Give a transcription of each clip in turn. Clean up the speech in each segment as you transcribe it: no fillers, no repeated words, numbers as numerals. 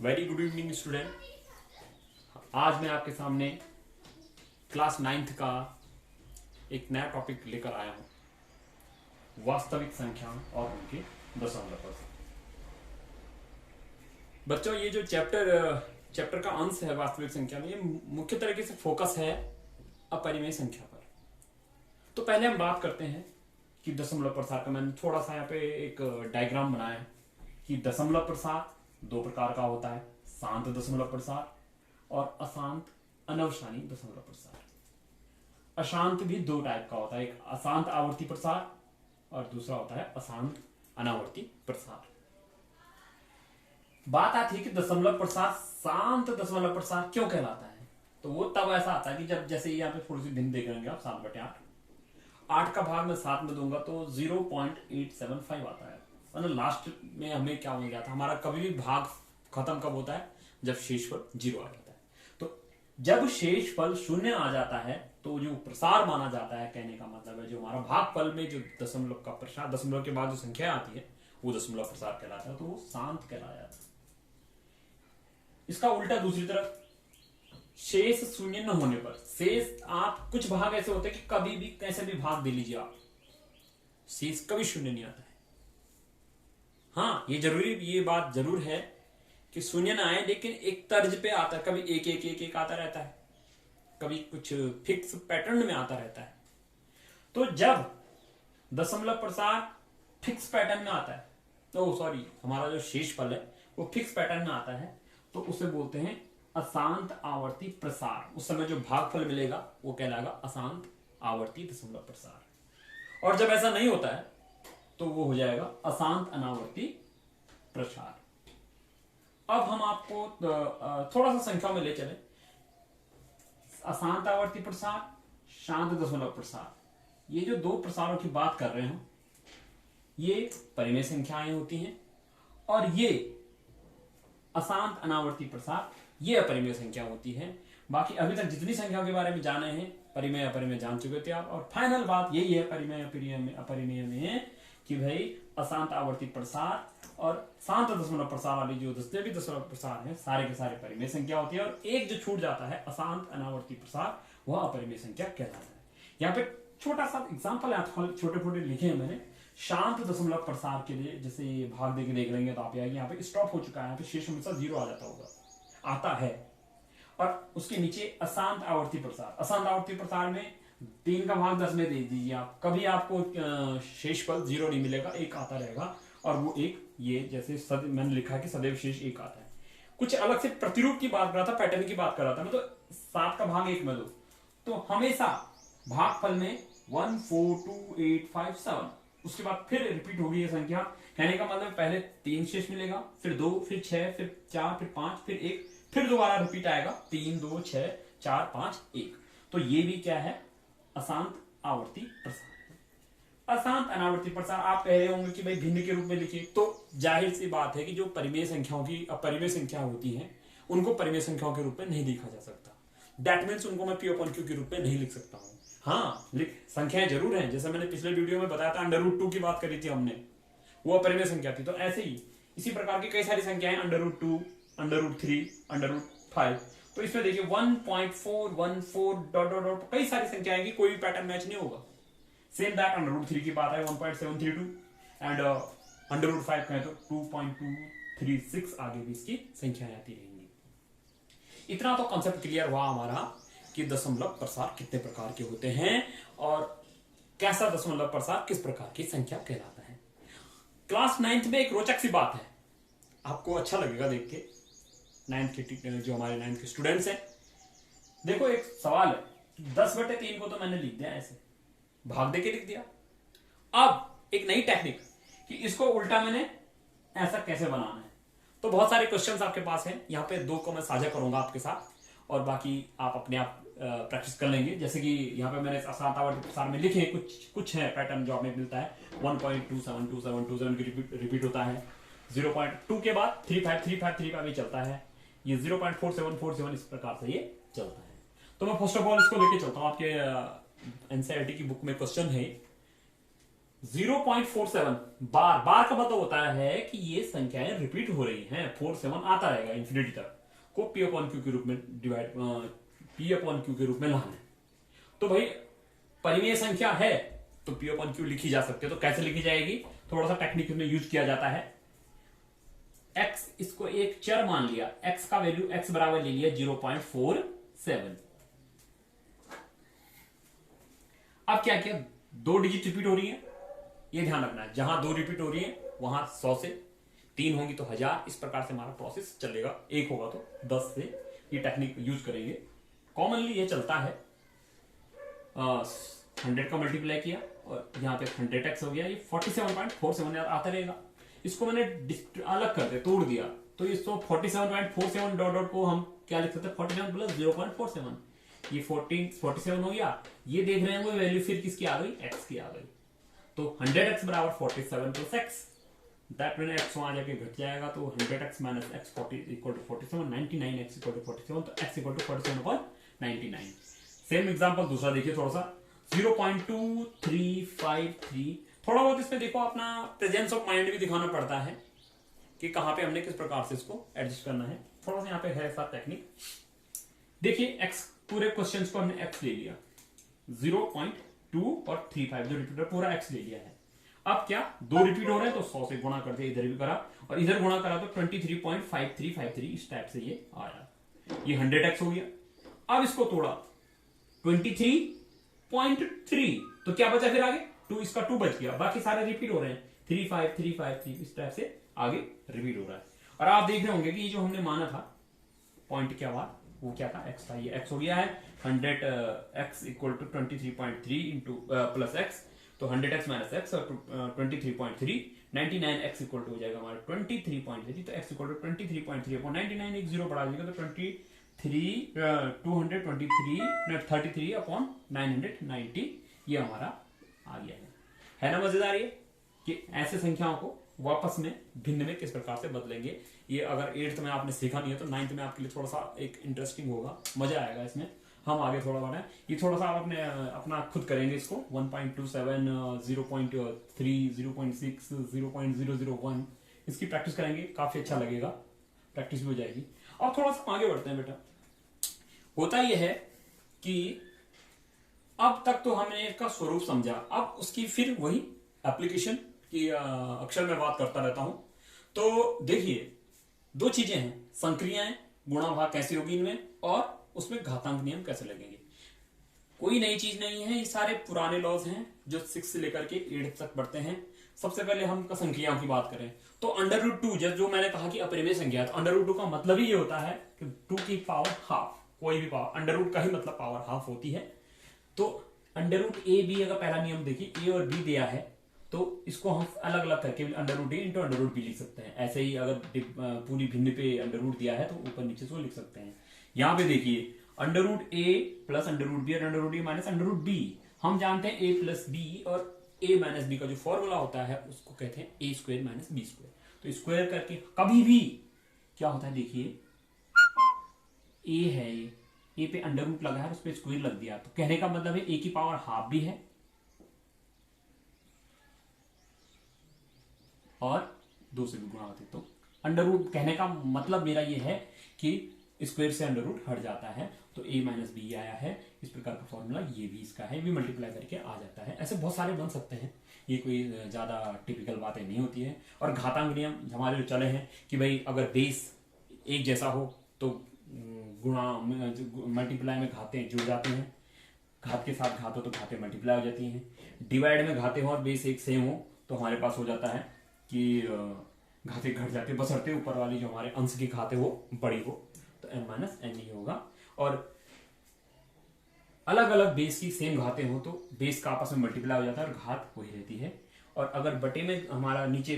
Very good evening student. आज मैं आपके सामने क्लास 9th का एक नया टॉपिक लेकर आया हूं, वास्तविक संख्या और उनके दशमलव प्रकार। बच्चों, ये जो चैप्टर का अंश है वास्तविक संख्या में, ये मुख्य तरीके से फोकस है अपरिमेय संख्या पर। तो पहले हम बात करते हैं कि दशमलव प्रसार का। मैंने थोड़ा सा यहाँ पे एक डायग्राम बनाया है कि दशमलव प्रसार दो प्रकार का होता है, शांत दशमलव प्रसार और अशांत अनवसानी दशमलव प्रसार। अशांत भी दो टाइप का होता है, एक अशांत आवर्ती प्रसार और दूसरा होता है अशांत अनावर्ती प्रसार। बात आती है कि दशमलव प्रसार शांत दशमलव प्रसार क्यों कहलाता है। तो वो तब ऐसा आता है कि जब जैसे यहाँ पे थोड़ी सी भिन्न देख लेंगे आप, 7/8 8 का भाग मैं 7 में दूंगा तो 0.875 आता है। मतलब लास्ट में हमें क्या हो गया था, हमारा कभी भी भाग खत्म कब होता है, जब शेषफल 0 आ जाता है। तो जब शेषफल 0 आ जाता है तो जो प्रसार माना जाता है, कहने का मतलब है जो हमारा भागफल में जो दशमलव का प्रसार, दशमलव के बाद जो संख्या आती है वो दशमलव प्रसार कहलाता है, तो वो शांत कहलाया जाता है। इसका उल्टा दूसरी तरफ, शेष 0 न होने पर, शेष आप कुछ भाग ऐसे होते हैं कि कभी भी कैसे भी भाग दे लीजिए आप, शेष कभी 0 नहीं आता है। हाँ, ये बात जरूर है कि 0 ना आए, लेकिन एक तर्ज पे आता है, कभी 1 1 1 1 आता रहता है, कभी कुछ फिक्स पैटर्न में आता रहता है। तो जब दशमलव प्रसार फिक्स पैटर्न में आता है, तो सॉरी, हमारा जो शेषफल है वो फिक्स पैटर्न में आता है, तो उसे बोलते हैं अशांत आवर्ती प्रसार। उस समय जो भागफल मिलेगा वो कहलाएगा अशांत आवर्ती दशमलव प्रसार। और जब ऐसा नहीं होता है तो वो हो जाएगा अशांत अनावर्ती प्रसार। अब हम आपको थोड़ा सा संख्या में ले चले। अशांत आवर्ती प्रसार, शांत दशमलव प्रसार, ये जो दो प्रसारों की बात कर रहे हैं ये परिमेय संख्याएं होती हैं, और ये अशांत अनावर्ती प्रसार ये अपरिमेय संख्या होती है। बाकी अभी तक जितनी संख्याओं के बारे में जाने हैं, परिमेय अपरिमेय जान चुके थे आप। और फाइनल बात यही है परिमेय अपरिमेय में कि भाई अशांत आवर्ती प्रसार और शांत दशमलव प्रसार वाली जो जितने भी दशमलव प्रसार है सारे के सारे परिमेय संख्या होती है, और एक जो छूट जाता है अशांत अनावर्ती प्रसार, वह अपरिमेय संख्या कहलाता है। यहाँ पे छोटा सा एग्जाम्पल छोटे छोटे लिखे हैं मैंने शांत दशमलव प्रसार के लिए। जैसे ये भाग देके देख लेंगे तो आप यहाँ पे स्टॉप हो चुका है, यहाँ पे शेष हमेशा 0 आ जाता होगा, आता है। और उसके नीचे अशांत आवर्ती प्रसार, अशांत आवर्ती प्रसार में 3 का भाग 10 में दे दीजिए आप, कभी आपको शेषफल 0 नहीं मिलेगा, 1 आता रहेगा। और वो 1 ये जैसे मैंने लिखा है कि सदैव शेष 1 आता है। कुछ अलग से प्रतिरूप की बात कर रहा था, पैटर्न की बात कर रहा था मैं, तो 7 का भाग 1 में दो तो हमेशा भागफल में 1 4 2 8 5 7, उसके बाद फिर रिपीट होगी ये संख्या। कहने का मतलब पहले 3 शेष मिलेगा, फिर 2, फिर 6, फिर 4, फिर 5, फिर 1, फिर दोबारा रिपीट आएगा 3 2 6 4 5 1। तो ये भी क्या है, अशांत आवर्ती प्रसार। अशांत अनावर्ती प्रसार आप कह रहे होंगे कि भाई भिन्न के रूप में लिखिए, तो जाहिर सी बात है कि जो परिमेय संख्याओं की अपरिमेय संख्या होती हैं उनको परिमेय संख्याओं के रूप में नहीं लिखा जा सकता। दैट मीन्स उनको मैं P/Q के रूप में नहीं लिख सकता हूँ। हाँ, संख्याएं जरूर हैं, जैसे मैंने पिछले वीडियो में बताया था, √2 की बात करी थी हमने, वो अपरिमेय संख्या थी। तो ऐसे ही इसी प्रकार की कई सारी संख्याएं, √2 √3 √5। तो इसमें देखिए 1.414 डॉट डॉट डॉट कई सारी संख्याएं की कोई भी पैटर्न मैच नहीं होगा। सेम दैट √3 की बात है 1.732 एंड √5 कहें तो 2.236, आगे भी इसकी संख्याएं आती रहेंगी। इतना तो कॉन्सेप्ट क्लियर हुआ हमारा कि दशमलव प्रसार कितने प्रकार के होते हैं और कैसा दशमलव प्रसार किस प्रकार की संख्या कहलाता है। क्लास 9th में एक रोचक सी बात है, आपको अच्छा लगेगा देख के, 9th के जो हमारे 9th के स्टूडेंट्स हैं। देखो एक सवाल है, 10/3 को तो मैंने लिख दिया, ऐसे भाग दे के लिख दिया। अब एक नई टेक्निक कि इसको उल्टा मैंने ऐसा कैसे बनाना है। तो बहुत सारे क्वेश्चंस आपके पास हैं, यहाँ पे 2 को मैं साझा करूंगा आपके साथ, और बाकी आप अपने आप प्रैक्टिस कर लेंगे। जैसे कि यहाँ पे मैंने अशांत आवर्ती प्रसार में लिखे कुछ है पैटर्न जो हमें मिलता है, 1.272727 की रिपीट होता है, 0.2 के बाद 353535 भी चलता है, ये 0.4747 इस प्रकार से ये चलता है। तो मैं फर्स्ट ऑफ ऑल इसको लेके चलता हूँ, आपके एनसीईआरटी की बुक में क्वेश्चन है 0.47 बार, बार का मतलब होता है कि ये संख्याएं रिपीट हो रही हैं, 47 आता रहेगा इन्फिनिटी तक, को पी अपॉन क्यू के रूप में डिवाइड, पी अपॉन क्यू के रूप में लाना है। तो भाई परिमेय संख्या है तो पी अपॉन क्यू लिखी जा सकती है। तो कैसे लिखी जाएगी, थोड़ा सा टेक्निक में यूज किया जाता है। x इसको एक चर मान लिया, x का वैल्यू x बराबर ले लिया 0.47। अब क्या किया, 2 डिजिट रिपीट हो रही है, ये ध्यान रखना है, जहां 2 रिपीट हो रही है वहां 100 से, 3 होंगी तो 1000, इस प्रकार से हमारा प्रोसेस चलेगा। 1 होगा तो 10 से, ये टेक्निक यूज करेंगे। कॉमनली ये चलता है, 100 का मल्टीप्लाई किया और यहाँ पे 100x हो गया, ये 47.47 आता रहेगा। इसको मैंने अलग कर दिया, तोड़ दिया, तो इसको 47.47 डॉट डॉट को हम क्या लिख सकते हैं, 47 प्लस 0.47, ये 47 हो गया। ये देख रहे हैं वैल्यू फिर किसकी आ गई, x की आ गई। तो 100x बराबर 47 plus x, that mean x वहां जाके घट जाएगा, तो 100x minus x equal to 47, 99x equal to 47, तो x equal to 47/99। Same example दूसरा देखिए, थोड़ा सा 0.2353, थोड़ा बहुत इसमें देखो अपना प्रेजेंस ऑफ माइंड भी दिखाना पड़ता है कि कहां पे हमने किस प्रकार से इसको एडजस्ट करना है। थोड़ा सा यहाँ पे है ऐसा टेक्निक। देखिए x, पूरे क्वेश्चंस को हमने x ले लिया, 0.2 और 35 जो रिपीट पूरा x ले लिया है। अब क्या 2 रिपीट हो रहे हैं तो 100 से गुणा कर दिया, इधर भी करा और इधर गुणा करा तो 23.5353 इस टाइप से ये आया, ये 100x हो गया। अब इसको तोड़ा 23.3, तो क्या बचा फिर आगे 2, इसका 2 बच गया, बाकी सारे रिपीट हो रहे हैं 35353 इस टाइप से आगे रिपीट हो रहा है। और आप देख रहे होंगे कि ये जो हमने माना था पॉइंट क्या हुआ, वो क्या था, x था, ये x हो गया है 100x equal to 23.3 into plus x, तो 100x माइनस x और 23.3, 99x इक्वल टू हो जाएगा हमारा 23.3, तो x इक्वल टू 23.3 अपॉन 99, एक जीरो बढ़ा दीजिएगा तो 33 अपॉन 990 ये हमारा आ गया है ना। मजेदार ये कि ऐसे संख्याओं को वापस में भिन्न में किस प्रकार से बदलेंगे। ये अगर 8th में आपने सीखा नहीं है तो 9th में आपके लिए थोड़ा सा एक इंटरेस्टिंग होगा, मजा आएगा इसमें। हम आगे थोड़ा बढ़े, ये थोड़ा सा आप अपने अपना खुद करेंगे इसको, 1.27, 0.3, 0.6, 0.001 इसकी प्रैक्टिस करेंगे, काफी अच्छा लगेगा, प्रैक्टिस भी हो जाएगी। और थोड़ा सा आगे बढ़ते हैं बेटा। होता यह है कि अब तक तो हमने इसका स्वरूप समझा, अब उसकी फिर वही एप्लीकेशन की अक्सर मैं बात करता रहता हूं। तो देखिए 2 चीजें हैं, संक्रियाएं, गुणा भाग कैसी होगी इनमें, और उसमें घातांक नियम कैसे लगेंगे। कोई नई चीज नहीं है, ये सारे पुराने लॉज हैं जो 6 से लेकर के 8 तक बढ़ते हैं। सबसे पहले हम संख्याओं की बात करें तो √2, जो मैंने कहा कि अपरिमेय संख्या, तो √2 का मतलब ही ये होता है कि 2 की पावर हाफ, कोई भी पावर √2 का ही मतलब पावर हाफ होती है। तो √a/b अगर पहला नियम देखिए, a और b दिया है तो इसको हम अलग अलग करके √a इंटू √b लिख सकते हैं। ऐसे ही अगर पूरी भिन्न पे √ दिया है तो ऊपर नीचे से लिख सकते हैं। यहां पे देखिए √a प्लस √b और √a माइनस √b, हम जानते हैं a प्लस b और a माइनस b का जो फॉर्मूला होता है उसको कहते हैं a² माइनस b²। तो स्क्वायर करके कभी भी क्या होता है, देखिए a है, a पे √ लगा है, उस पर स्क्वायर लग दिया, तो कहने का मतलब है a की पावर हाफ भी है और 2 से भी गुणा होती, तो √ कहने का मतलब मेरा ये है कि स्क्वायर से √ हट जाता है, तो a माइनस बी आया है। इस प्रकार का फॉर्मूला ये भी इसका है, भी मल्टीप्लाई करके आ जाता है। ऐसे बहुत सारे बन सकते हैं, ये कोई ज्यादा टिपिकल बातें नहीं होती है। और घातांक नियम हमारे जो चले हैं कि भाई अगर बेस एक जैसा हो तो गुणा मल्टीप्लाई में घाते जुड़ जाते हैं, घात के साथ घात हो तो घाते मल्टीप्लाई हो जाती हैं, डिवाइड में घाते हो और बेस एक सेम हो तो हमारे पास हो जाता है कि घाते घट जाते, बशर्ते ऊपर वाली जो हमारे अंश की घाते वो बड़ी हो, तो m माइनस n ही होगा। और अलग अलग बेस की सेम घाते हो तो बेस का आपस में मल्टीप्लाई हो जाता है और घात वही रहती है। और अगर बटे में हमारा नीचे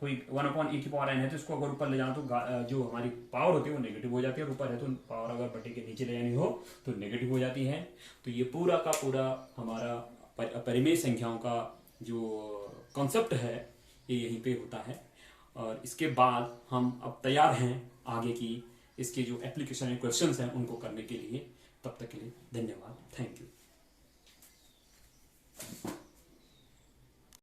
कोई 1/a की पावर n है तो इसको अगर ऊपर ले जाना तो जो हमारी पावर होती है वो नेगेटिव हो जाती है, और ऊपर है तो पावर अगर बटे के नीचे ले जानी हो तो नेगेटिव हो जाती है। तो ये पूरा का पूरा हमारा परिमेय संख्याओं का जो कॉन्सेप्ट है ये यहीं पे होता है। और इसके बाद हम अब तैयार हैं आगे की इसके जो एप्लीकेशन क्वेश्चंस हैं उनको करने के लिए। तब तक के लिए धन्यवाद, थैंक यू।